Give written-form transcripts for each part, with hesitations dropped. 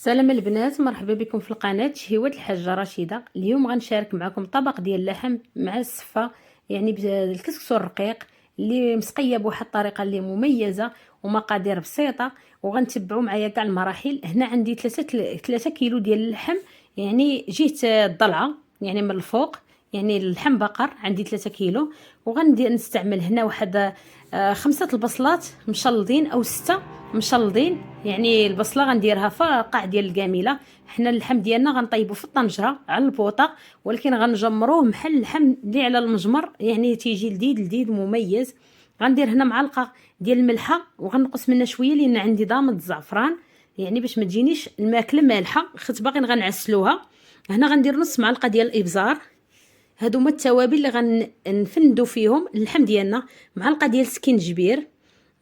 سلام البنات، مرحبا بكم في القناه شهيوات الحاجه رشيده. اليوم غنشارك معكم طبق ديال اللحم مع السفه، يعني بالكسكس الرقيق اللي مسقيه بواحد الطريقه اللي مميزه ومقادير بسيطه، وغنتبعوا معايا كاع المراحل. هنا عندي 3 كيلو ديال اللحم، يعني جهه الضلعه يعني من الفوق، يعني اللحم بقر عندي 3 كيلو. وغندير نستعمل هنا واحد 5 البصلات مشلضين او 6 مشلضين، يعني البصله غنديرها في قاع ديال الكامله. حنا اللحم ديالنا غنطيبو في الطنجره على البوطه، ولكن غنجمروه محل اللحم اللي على المجمر، يعني تيجي لذيذ مميز. غندير هنا معلقه ديال الملحه، وغنقص منها شويه لان عندي ضامد الزعفران، يعني باش ما تجينيش الماكله مالحه، خت باغيين غنعسلوها. هنا غندير نص معلقه ديال الابزار. هادو هما التوابل اللي غنفندو فيهم اللحم ديالنا. معلقه ديال سكينجبير،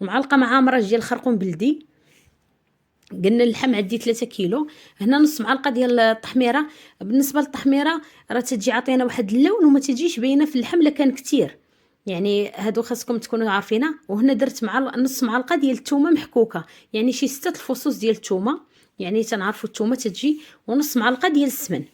معلقه معامره ديال الخرقوم بلدي. قلنا اللحم عندي 3 كيلو. هنا نص معلقه ديال التحميره. بالنسبه للتحميره راه تجي عطينا واحد اللون وما تجيش باينه في اللحم الا كان كتير، يعني هادو خاصكم تكونوا عارفينها. وهنا درت مع نص معلقه ديال الثومه محكوكه، يعني شي 6 الفصوص ديال الثومه، يعني تنعرفوا الثومه تجي. ونص معلقه ديال السمن.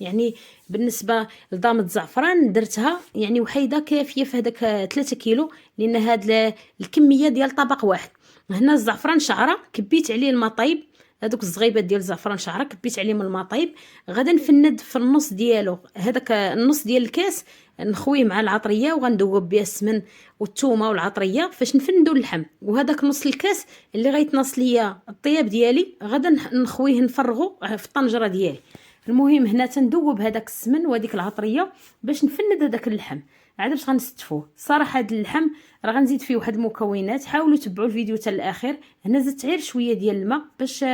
يعني بالنسبه لضامد الزعفران درتها يعني وحيده كافيه في هذاك 3 كيلو، لان هاد الكميه ديال طبق واحد. هنا الزعفران شعره كبيت عليه الماء طيب، هذوك الزغيبات ديال الزعفران شعره كبيت عليهم الماء طيب. غادا نفند في النص ديالو، هذاك النص ديال الكاس نخويه مع العطريه، وغندوب بها السمن والثومه والعطريه فاش نفندوا اللحم. وهذاك نص الكاس اللي غيتناص ليا الطياب ديالي غادا نخويه نفرغه في الطنجره ديالي. المهم هنا تندوب هذاك السمن وهذيك العطريه باش نفند هذاك اللحم عاد باش غنستفوه. صراحه هذا اللحم راه غنزيد فيه واحد المكونات، حاولوا تبعوا الفيديو حتى الاخر. هنا زدت غير شويه ديال الماء باش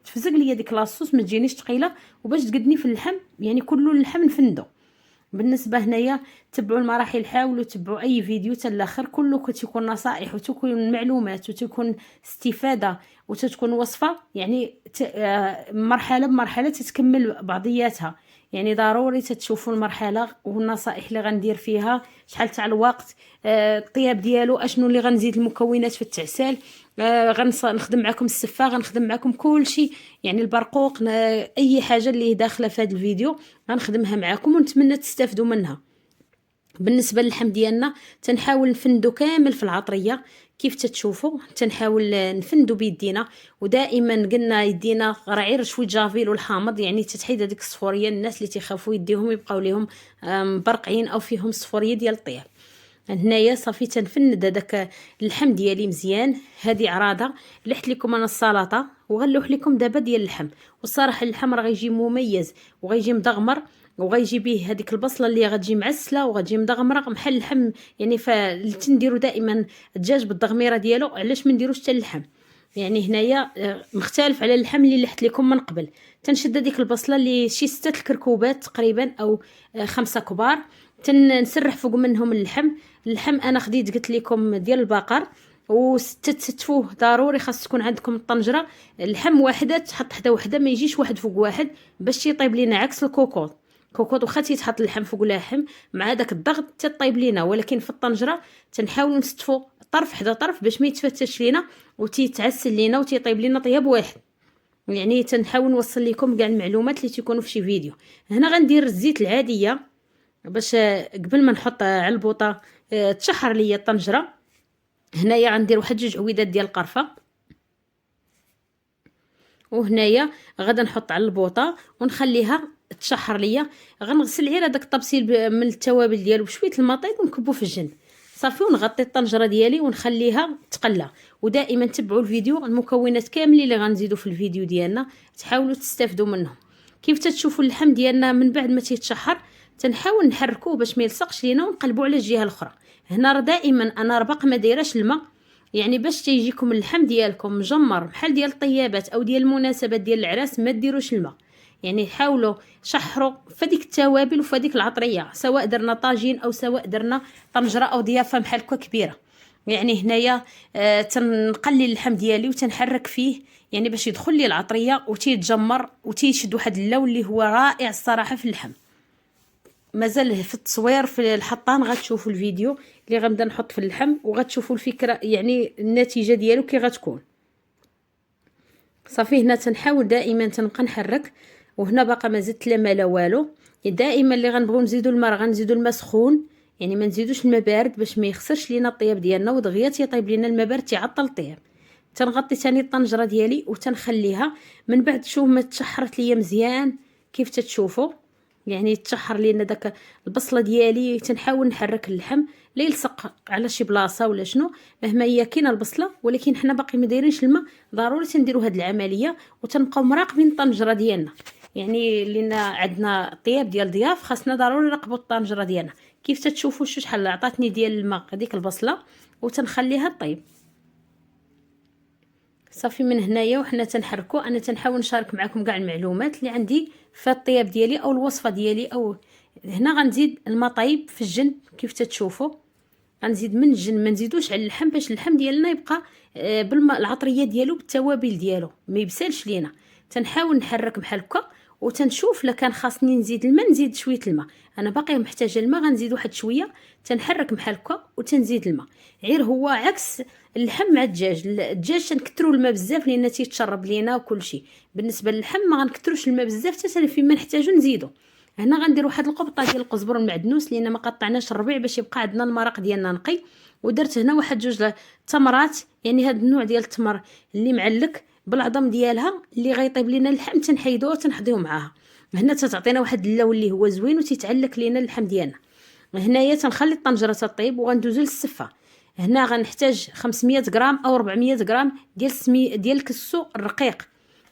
تفزق ليا ديك لاصوص ما تجينيش ثقيله، وباش تقدني في اللحم يعني كله اللحم نفندو. بالنسبه هنايا تبعوا المراحل، حاولوا تبعوا اي فيديو حتى الاخر، كله كتكون نصائح وتكون معلومات وتكون استفاده وتتكون وصفه، يعني مرحله بمرحله تتكمل بعضياتها. يعني ضروري تتشوفوا المرحله والنصائح اللي غندير فيها، شحال تاع الوقت، الطياب ديالو، اشنو اللي غنزيد المكونات في التعسال. نخدم معكم السفه، غنخدم معكم كل شيء، يعني البرقوق، اي حاجه اللي داخله في هذا الفيديو غنخدمها معكم ونتمنى تستافدوا منها. بالنسبه للحم ديالنا تنحاول نفندو كامل في العطريه كيف تتشوفوا، تنحاول نفندو بيدينا. ودائما قلنا يدينا راه غير شويه جافيل والحامض، يعني تتحيد هذيك الصفوريه. الناس اللي تيخافوا يديهم يبقاو ليهم مبرقعين او فيهم الصفوريه ديال الطياب. هنايا صافي تنفند هذاك اللحم ديالي مزيان. هذه عراضه لحت لكم انا السلطه وغنلوح لكم دابا ديال اللحم. والصراحه اللحم راه غيجي مميز وغيجي مدغمر، وغيجي به هذيك البصله اللي غتجي معسله وغتجي مدغمره محل اللحم. يعني تنديروا دائما الدجاج بالدغميره ديالو، علاش ما نديروش حتى اللحم؟ يعني هنايا مختلف على اللحم اللي لحت لكم من قبل. تنشد هذيك البصله اللي شي 6 الكركوبات تقريبا او 5 كبار، تنسرح فوق منهم اللحم انا خديت قلت لكم ديال البقر، وستتفوه ضروري خاص تكون عندكم الطنجره. اللحم واحده تحط حدا وحده، ما يجيش واحد فوق واحد باش يطيب لينا عكس الكوكوط. كوكوط واخا تيتحط اللحم فوق لحم مع داك الضغط تطيب لينا، ولكن في الطنجره تنحاولوا نستفو طرف حدا طرف باش ما يتفتش لينا وتيتعسل لينا وتيطيب لينا طياب واحد. يعني تنحاول نوصل لكم كاع المعلومات اللي تيكونوا في شي فيديو. هنا غندير الزيت العاديه باش قبل ما نحط على البوطه تشحر ليا الطنجره. هنايا غندير واحد 2 عويدات ديال القرفه، وهنايا غادا نحط على البوطه ونخليها تشحر ليا. غنغسل غير هذاك الطبسيل من التوابل ديالو بشويه الماء طيب ونكبو في الجنب صافي، ونغطي الطنجره ديالي ونخليها تقلى. ودائما تبعوا الفيديو، المكونات كاملين اللي غنزيدوا في الفيديو ديالنا تحاولوا تستافدوا منهم. كيف تتشوفوا اللحم ديالنا من بعد ما تيتشحر تنحاول نحركوه باش ما يلصقش لينا ونقلبوا على الجهه الاخرى. هنا راه دائما انا ربق ما دايراش الماء، يعني باش تيجيكم اللحم ديالكم مجمر بحال ديال الطيابات او ديال المناسبات ديال العراس ما ديروش الماء. يعني حاولوا شحروا فديك التوابل وفديك العطريه، سواء درنا طاجين او سواء درنا طنجره او ضيافه بحال هكا كبيره. يعني هنايا تنقلي اللحم ديالي وتنحرك فيه، يعني باش يدخل لي العطريه وتيتجمر وتيشد واحد اللون اللي هو رائع الصراحه في اللحم. مازال في التصوير في الحطان غتشوفوا الفيديو اللي غنبدا نحط في اللحم وغتشوفوا الفكره، يعني النتيجه ديالو كي غتكون. صافي هنا تنحاول دائما تنبقى نحرك، وهنا باقا ما زدت لا ما لا والو. دائما اللي غنبغيو نزيدو الماء غنزيدو الماء سخون، يعني ما نزيدوش الماء بارد باش ما يخسرش لينا الطياب ديالنا، ودغيا تيطيب لينا الماء بارد تيعطل الطياب. تنغطي ثاني الطنجره ديالي وتنخليها. من بعد شوف ما تشحرت ليا مزيان كيف تتشوفوا، يعني تشحر لينا داك البصله ديالي. تنحاول نحرك اللحم لا يلصق على شي بلاصه ولا شنو، مهما هي كاينه البصله ولكن حنا باقي ما دايرينش الماء. ضروري تنديروا هذه العمليه وتنبقاو مراقبين الطنجره ديالنا، يعني لينا عندنا طياب ديال ضياف خاصنا ضروري نراقبوا الطنجره ديالنا. كيف تتشوفوا شحال عطاتني ديال الماء هذيك البصله، وتنخليها طيب. صافي من هنايا وحنا تنحركوا. انا تنحاول نشارك معكم كاع المعلومات اللي عندي في الطياب ديالي او الوصفه ديالي. او هنا غنزيد الماء طيب في الجنب كيف تتشوفوا، غنزيد من الجنب، ما نزيدوش على اللحم باش اللحم ديالنا يبقى بالماء العطريه ديالو بالتوابل ديالو ما يبسالش لينا. تنحاول نحرك بحال هكا وتنشوف لا كان خاصني نزيد الماء نزيد شويه الماء. انا باقي محتاجه الماء غنزيد واحد شويه. تنحرك بحال هكا وتنزيد الماء. غير هو عكس اللحم مع الدجاج تنكثروا الماء بزاف لان تيتشرب لينا وكل شيء. بالنسبه للحم ما غنكثروش الماء بزاف حتى فيما نحتاجو نزيدو. هنا غندير واحد القبطه ديال القزبر والمعدنوس لان ما قطعناش الربيع باش يبقى عندنا المرق ديالنا نقي. ودرت هنا واحد جوج تمرات، يعني هذا النوع ديال التمر اللي معلك بالعظم ديالها اللي غيطيب لينا اللحم تنحيدوه وتنحضيوه معاها. هنا تتعطينا واحد اللون اللي هو زوين وتيتعلك لينا اللحم ديالنا. هنايا تنخلي الطنجره تطيب وغندوزو للسفه. هنا غنحتاج 500 غرام او 400 غرام ديال الكسكسو الرقيق.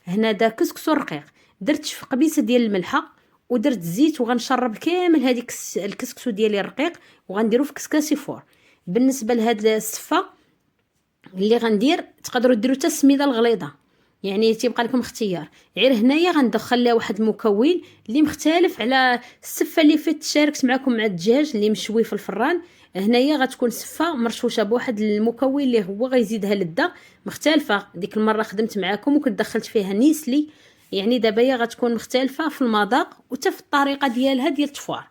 هنا دا كسكسو رقيق. درت في قبيصه ديال الملحه ودرت الزيت وغنشرب كامل هذيك الكسكسو ديالي الرقيق وغنديرو في كسكاسي فور. بالنسبه لهاد السفه اللي غندير تقدروا ديروا حتى السميده الغليظه، يعني تيبقى لكم اختيار. غير هنايا غندخل لها واحد المكون اللي مختلف على السفه اللي فات شاركت معكم مع الدجاج اللي مشوي في الفران. هنايا غتكون سفه مرشوشه بواحد المكون اللي هو غيزيدها لذه مختلفه. ديك المره خدمت معكم وكنت دخلت فيها نيسلي، يعني دابا هي غتكون مختلفه في المذاق وحتى في الطريقه ديالها ديال التفوار.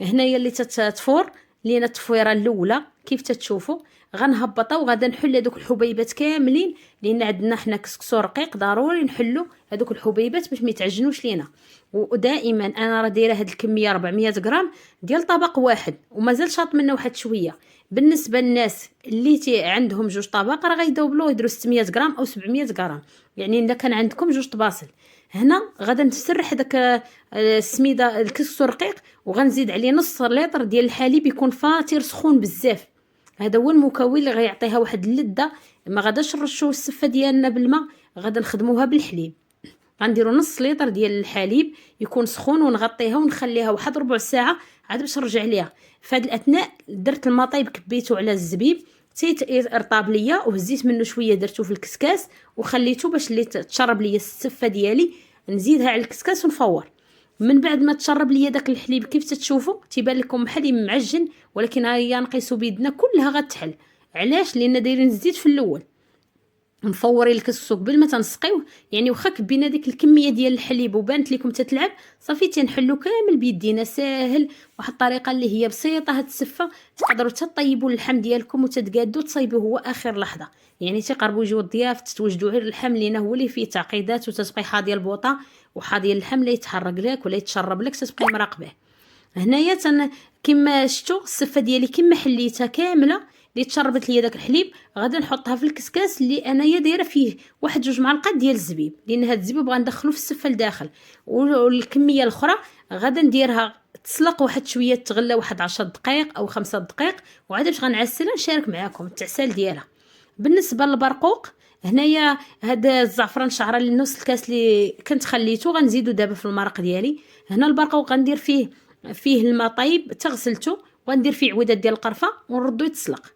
هنايا اللي تتفور لينا التفويره الاولى كيف تتشوفوا. غنهبطها وغادا نحل هذوك الحبيبات كاملين لان عندنا حنا كسكسو رقيق ضروري نحلو هذوك الحبيبات باش ما يتعجنوش لينا. ودائما انا راه دايره هاد الكميه 400 غرام ديال طبق واحد ومازال شاط منه واحد شويه. بالنسبه للناس اللي عندهم جوج طبق راه غيدوبلو يديروا 600 غرام او 700 غرام، يعني الا كان عندكم جوج طباصل. هنا غادا نسرح داك السميده الكسكسو الرقيق وغنزيد عليه نص لتر ديال الحليب يكون فاتر سخون بزاف. هذا هو المكون اللي غيعطيها واحد اللذه. ما غاداش نرشوا السفه ديالنا بالماء، غادا نخدموها بالحليب. غنديروا نص لتر ديال الحليب يكون سخون ونغطيها ونخليها واحد ربع ساعه عاد باش نرجع ليها. في هذه الاثناء درت الماء طايب كبيته على الزبيب ارطاب ليا وهزيت منه شويه درتو في الكسكاس وخليته باش اللي تشرب ليا السفه ديالي نزيدها على الكسكاس ونفور. من بعد ما تشرب ليا داك الحليب كيف تتشوفوا تيبان لكم بحال معجن، ولكن هيا نقيسوا بيدنا كلها غتحل. علاش؟ لان دايرين الزيت في الاول مفورين الكسكسو قبل ما تنسقيوه، يعني واخا كبينا ديك الكميه ديال الحليب وبانت لكم تتلعب صافي تنحلو كامل بيدينا ساهل. واحد الطريقه اللي هي بسيطه. هاد السفه تقدروا تطيبوا اللحم ديالكم وتتقادوا تصايبوه هو اخر لحظه، يعني تيقربوا يجيو الضياف تتوجدوا غير اللحم لينا هو اللي فيه تعقيدات وتتبقي حاضيه البوطه وحاضيه اللحم لا يتحرق لك ولا يتشرب لك تتبقي مراقبه. هنايا كما شفتوا السفه ديالي كما حليتها كامله اللي تشربت ليا داك الحليب غادي نحطها في الكسكاس اللي انايا دايره فيه واحد جوج معالق ديال الزبيب، لان هاد الزبيب غندخلو في السفه لداخل. والكميه الاخرى غادا نديرها تسلق واحد شويه تغلى واحد 10 دقائق او 5 دقائق وعاد باش غنعسلها نشارك معكم التعسال ديالها. بالنسبه للبرقوق هنايا هذا الزعفران شعره اللي نص الكاس اللي كنت خليته غنزيدو دابا في المرق ديالي. هنا البرقوق غندير فيه الماء طيب تغسلته وغندير فيه عويدات ديال القرفه ونردو يتسلق.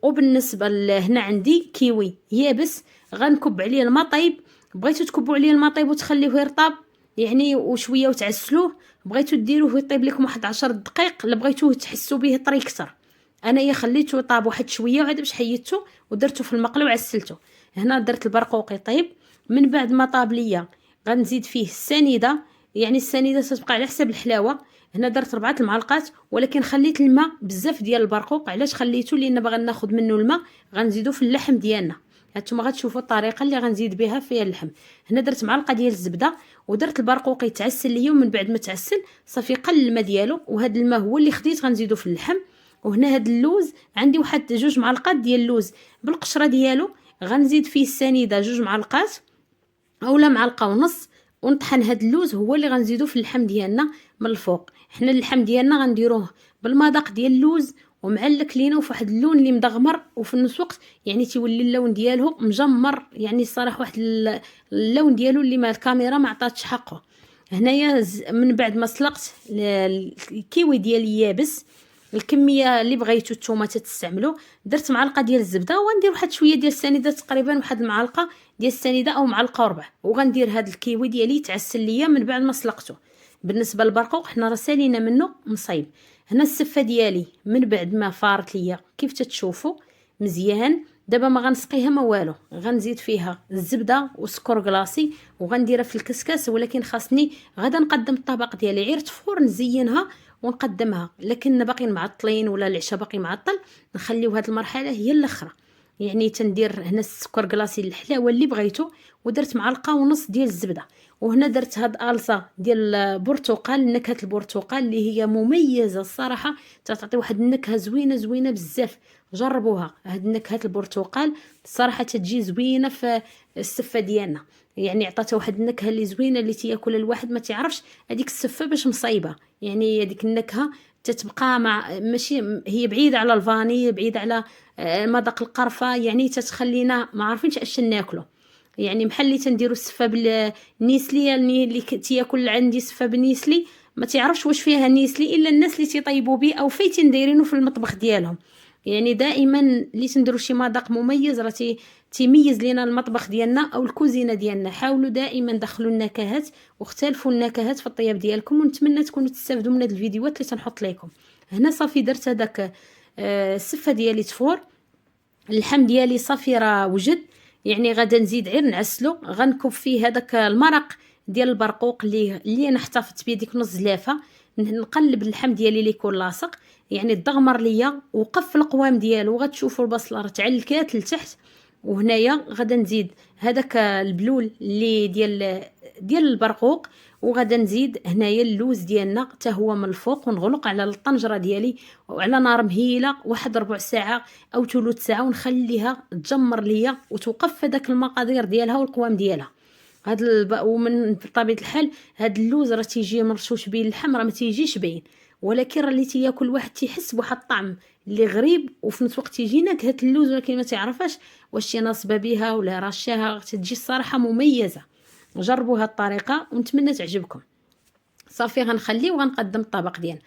وبالنسبه هنا عندي كيوي يابس غنكب عليه الماء طيب. بغيتو تكبوا عليه الماء طيب وتخليوه يرطب يعني وشويه وتعسلوه، بغيتو ديروه يطيب لكم واحد 10 دقائق، لا بغيتوه تحسوا به طري اكثر. انايا خليته طاب واحد شويه وعاد باش حيدته ودرته في المقله وعسلته. هنا درت البرقوق يطيب. من بعد ما طاب ليا غنزيد فيه السنيده، يعني السنيده تتبقى على حسب الحلاوه. هنا درت 4 المعالق ولكن خليت الماء بزاف ديال البرقوق. علاش خليته؟ لان باغا ناخذ منه الماء غنزيدو في اللحم ديالنا. هانتوما غتشوفوا الطريقه اللي غنزيد بها فيها اللحم. هنا درت معلقه ديال الزبده ودرت البرقوق يتعسل ليا، ومن بعد ما تعسل صافي قل الماء ديالو، وهذا الماء هو اللي خديت غنزيدو في اللحم. وهنا هاد اللوز عندي واحد 2 معلقات ديال اللوز بالقشره ديالو، غنزيد فيه السنيده 2 معلقات اولا معلقه ونص، ونطحن هاد اللوز هو اللي غنزيدو في اللحم ديالنا من الفوق. حنا اللحم ديالنا غنديروه بالمذاق ديال اللوز ومعلك لينا وفواحد اللون اللي مدغمر، وفي نفس الوقت يعني تيولي اللون ديالو مجمر، يعني الصراحه واحد اللون ديالو اللي ما الكاميرا ما عطاتش حقه. هنايا من بعد ما سلقت الكيوي ديالي يابس، الكميه اللي بغيتو نتوما تستعملوا، درت معلقه ديال الزبده وغندير واحد شويه ديال السنيده، تقريبا واحد المعلقه ديال السنيده او معلقه وربع، وغندير هاد الكيوي ديالي يتعسل ليا من بعد ما سلقته. بالنسبه للبرقوق حنا راه سالينا منه مصايب. هنا السفه ديالي من بعد ما فارت ليا كيف تتشوفوا مزيان، دابا ما غنسقيها ما والو، غنزيد فيها الزبده وسكر كلاصي وغنديرها في الكسكاس، ولكن خاصني غدا نقدم الطبق ديالي غير تفور نزينها ونقدمها، لكن باقيين معطلين ولا العشاء باقي معطل، نخليو هاد المرحله هي الاخرى. يعني تندير هنا السكر كلاصي الحلاوه اللي بغيتو، ودرت معلقه ونص ديال الزبده. وهنا درت هاد الصه ديال البرتقال، نكهه البرتقال اللي هي مميزه الصراحه، تعطي واحد النكهه زوينه بزاف. جربوها هاد نكهه البرتقال الصراحه تتجي زوينه في السفه ديالنا، يعني عطاتها واحد النكهه اللي زوينه اللي تياكل الواحد ما تعرفش هذيك السفه باش مصايبه. يعني هذيك النكهه تتبقى مع ماشي هي بعيده على الفاني، بعيده على مذاق القرفه، يعني تتخلينا ما عارفينش اش ناكلو. يعني بحال اللي تنديروا السفه بالنيسلي، يعني اللي تياكل عندي سفه بالنيسلي ما تعرفش واش فيها نيسلي الا الناس اللي تيطيبوا به او فايتين دايرينه في المطبخ ديالهم. يعني دائما اللي تنديروا شي مذاق مميز راه تيميز لينا المطبخ ديالنا او الكوزينه ديالنا. حاولوا دائما دخلوا النكهات واختلفوا النكهات في الطياب ديالكم، ونتمنى تكونوا تستافدوا من هاد الفيديوهات اللي تنحط لكم. هنا صافي درت هذاك السفه ديالي تفور، اللحم ديالي صافي راه وجد، يعني غادا نزيد غير نعسلو. غنكب فيه هذاك المرق ديال البرقوق اللي انا احتفظت بيه ديك نص زلافه، نقلب اللحم ديالي اللي يكون لاصق، يعني الضغمر ليا وقف القوام ديالو. غتشوفوا البصله راه تعلكات لتحت. وهنايا غادا نزيد هذاك البلول اللي ديال البرقوق، وغادا نزيد هنايا اللوز ديالنا حتى هو من الفوق، ونغلق على الطنجره ديالي وعلى نار مهيله واحد ربع ساعه او ثلث ساعه، ونخليها تجمر ليا وتوقف هذاك المقادير ديالها والقوام ديالها. ومن بطبيعه الحال هاد اللوز راه تيجي مرشوش به اللحم، راه ما تيجيش باين، ولكن راه اللي تياكل واحد تيحس بواحد الطعم اللي غريب، وفي نفس الوقت تيجي نكهه اللوز ولكن ما تعرفاش واش شي ناصبه بها ولا رشاها، تجي الصراحه مميزه. جربوا هاد الطريقه ونتمنى تعجبكم. صافي غنخليه وغنقدم الطبق ديالنا.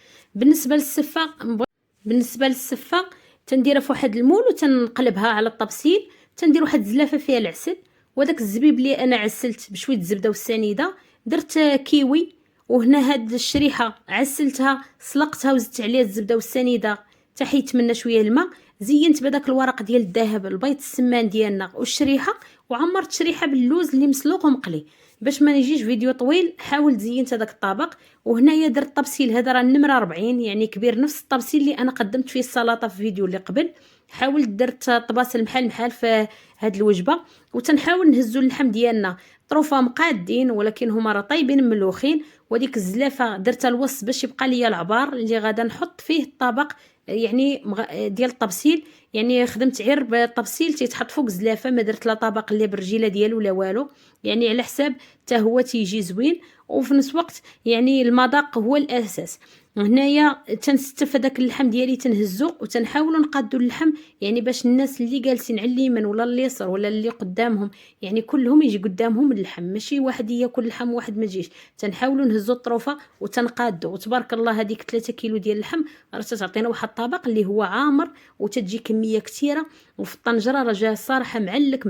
بالنسبه للسفه تنديرها في واحد المول وتنقلبها على الطبسيل، تندير واحد الزلافه فيها العسل وداك الزبيب اللي انا عسلت بشويه الزبده والسنيده، درت كيوي. وهنا هاد الشريحه عسلتها سلقتها وزدت عليها الزبده والسنيده حتى حيت منها شويه الماء، زينت بداك الورق ديال الذهب البيض السمان ديالنا والشريحه، وعمرت شريحه باللوز اللي مسلوق ومقلي. باش ما نجيش فيديو طويل حاولت زينت هذاك الطبق. وهنايا درت الطبسيل هذا راه النمره 40، يعني كبير نفس الطبسيل اللي انا قدمت فيه السلطه في الفيديو اللي قبل. حاولت درت طباسل محال في هاد الوجبه، وتنحاول نهزو اللحم ديالنا طروفه مقادين ولكن هما راه طيبين ملوخين. وديك الزلافه درتها الوسط باش يبقى ليا العبار اللي غادا نحط فيه الطبق يعني ديال الطبسيل. يعني خدمت غير بالطبسيل تيتحط فوق زلافه، ما درت لا طبق اللي برجيله ديالو ولا والو، يعني على حساب حتى هو تيجي زوين، وفي نفس الوقت يعني المذاق هو الاساس. هنايا تنستف داك اللحم ديالي تنهزو وتنحاولوا نقادوا اللحم، يعني باش الناس اللي جالسين على اليمين ولا اليسار ولا اللي قدامهم يعني كلهم يجي قدامهم اللحم، ماشي واحد ياكل اللحم وواحد ما يجيش. تنحاولوا نهزوا الطروفه وتنقادوا، وتبارك الله هذيك 3 كيلو ديال اللحم راه تعطينا واحد الطبق اللي هو عامر وتجي كميه كثيره. وفي الطنجره راه جا صراحه معلك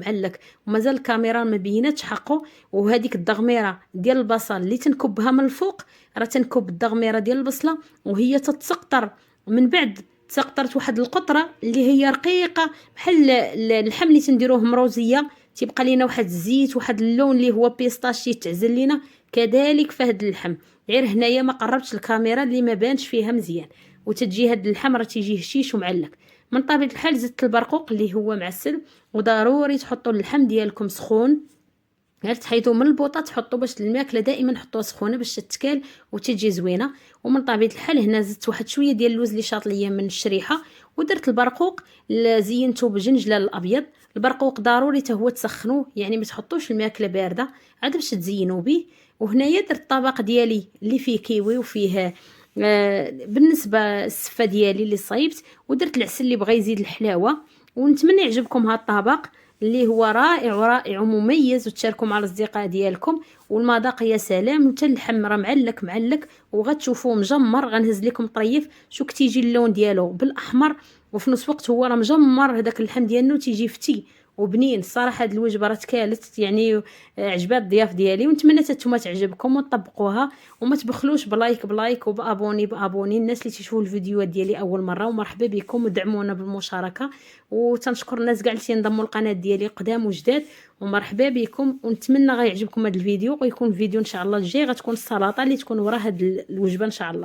ومازال الكاميرا ما بيناتش حقه. وهذيك الدغميره ديال البصل اللي تنكبها من الفوق، راه تنكب الدغميره ديال البصله وهي تتسقطر، من بعد تسقطرت واحد القطره اللي هي رقيقه بحال اللحم اللي تنديروه مروزيه، تيبقى لينا واحد الزيت واحد اللون اللي هو بيستاشي تعزل لينا. كذلك فهد اللحم غير هنايا ما قربتش الكاميرا اللي ما بانش فيها مزيان، وتجي هاد اللحم راه تيجي هشيش ومعلك. من طبيعه الحال زدت البرقوق اللي هو معسل، وضروري تحطوا اللحم ديالكم سخون، غير تحيدوه من البوطه تحطوا باش الماكله دائما حطوها سخونه باش تتكال وتجي زوينه. ومن طبيعه الحال هنا زدت واحد شويه ديال اللوز اللي شاط ليا من الشريحه، ودرت البرقوق زينته بالجنجلال الابيض. البرقوق ضروري حتى هو تسخنوه، يعني ما تحطوش الماكله بارده عاد باش تزينوا به. وهنايا درت الطبق ديالي اللي فيه كيوي وفيه بالنسبه السفه ديالي اللي صايبت، ودرت العسل اللي بغى يزيد الحلاوه. ونتمنى يعجبكم هذا الطبق اللي هو رائع ورائع ومميز، وتشاركوا مع الاصدقاء ديالكم. والمذاق يا سلام، وتا اللحم راه معلك وغتشوفوه مجمر. غنهز لكم طريف شو كتيجي اللون ديالو بالاحمر، وفي نفس الوقت هو راه مجمر، هذاك اللحم ديالو تيجي فتي وبنين. الصراحه هاد الوجبه راه تكالت يعني عجبات الضياف ديالي، ونتمنى حتى نتوما تعجبكم وتطبقوها. وما تبخلوش بلايك وبابوني الناس اللي تيشوفوا الفيديوهات ديالي اول مره، ومرحبا بكم ودعمونا بالمشاركه. وتنشكر الناس كاع اللي تنضموا القناه ديالي قدام وجداد، ومرحبا بكم. ونتمنى غيعجبكم هذا الفيديو، ويكون الفيديو ان شاء الله الجاي غتكون السلطه اللي تكون ورا هاد الوجبه ان شاء الله.